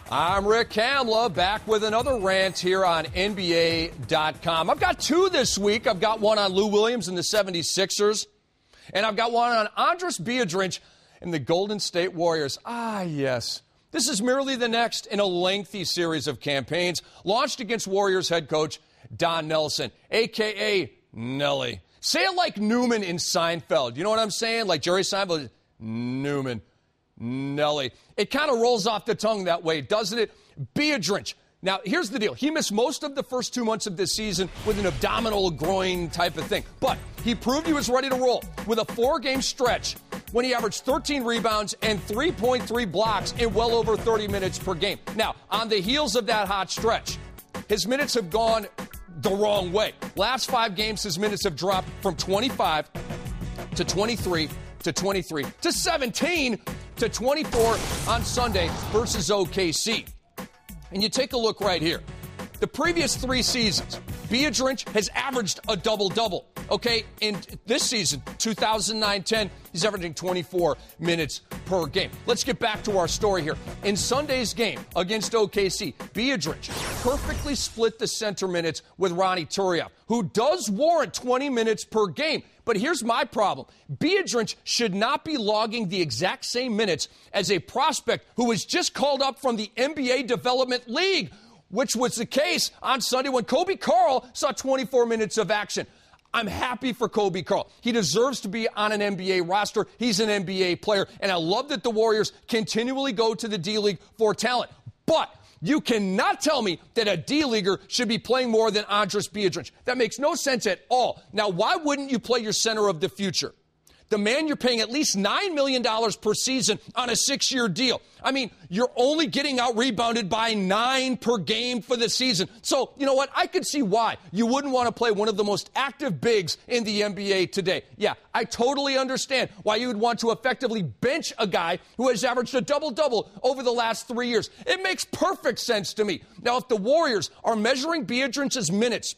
I'm Rick Kamla, back with another rant here on NBA.com. I've got two this week. I've got one on Lou Williams and the 76ers, and I've got one on Andris Biedrins and the Golden State Warriors. Ah, yes. This is merely the next in a lengthy series of campaigns launched against Warriors head coach Don Nelson, a.k.a. Nelly. Say it like Newman in Seinfeld. You know what I'm saying? Like Jerry Seinfeld. Newman. Nelly. It kind of rolls off the tongue that way, doesn't it? Biedrins. Now, here's the deal. He missed most of the first 2 months of this season with an abdominal groin type of thing. But he proved he was ready to roll with a 4-game stretch when he averaged 13 rebounds and 3.3 blocks in well over 30 minutes per game. Now, on the heels of that hot stretch, his minutes have gone the wrong way. Last 5 games, his minutes have dropped from 25 to 23 to 23 to 17 to 24 on Sunday versus OKC. And you take a look right here. The previous 3 seasons, Biedrins has averaged a double-double. Okay, in this season, 2009-10, he's averaging 24 minutes per game. Let's get back to our story here. In Sunday's game against OKC, Biedrins perfectly split the center minutes with Ronny Turiaf, who does warrant 20 minutes per game. But here's my problem. Biedrins should not be logging the exact same minutes as a prospect who was just called up from the NBA Development League, which was the case on Sunday when Kobe Carl saw 24 minutes of action. I'm happy for Kobe Carl. He deserves to be on an NBA roster. He's an NBA player, and I love that the Warriors continually go to the D-League for talent. But you cannot tell me that a D-Leaguer should be playing more than Andris Biedrins. That makes no sense at all. Now, why wouldn't you play your center of the future? The man you're paying at least $9 million per season on a 6-year deal. I mean, you're only getting out-rebounded by 9 per game for the season. So, you know what? I could see why you wouldn't want to play one of the most active bigs in the NBA today. Yeah, I totally understand why you would want to effectively bench a guy who has averaged a double-double over the last 3 years. It makes perfect sense to me. Now, if the Warriors are measuring Biedrins' minutes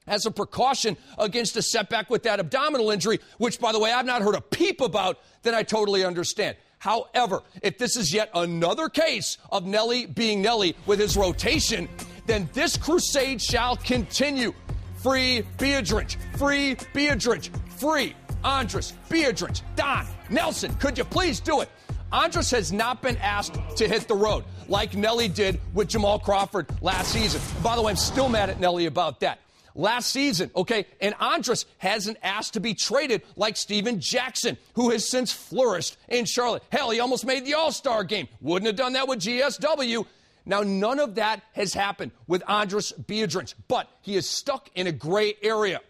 as a precaution against a setback with that abdominal injury, which, by the way, I've not heard a peep about, then I totally understand. However, if this is yet another case of Nelly being Nelly with his rotation, then this crusade shall continue. Free Biedrins. Free Biedrins. Free Andris Biedrins. Don Nelson, could you please do it? Andris has not been asked to hit the road like Nelly did with Jamal Crawford last season. By the way, I'm still mad at Nelly about that. Last season, okay, and Andris hasn't asked to be traded like Steven Jackson, who has since flourished in Charlotte. Hell, he almost made the All-Star game. Wouldn't have done that with GSW. Now, none of that has happened with Andris Biedrins, but he is stuck in a gray area.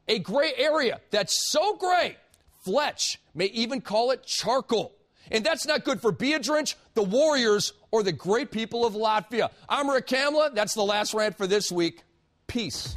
A gray area that's so gray, Fletch may even call it charcoal. And that's not good for Biedrins, the Warriors, or the great people of Latvia. I'm Rick Kamla. That's the last rant for this week. Peace.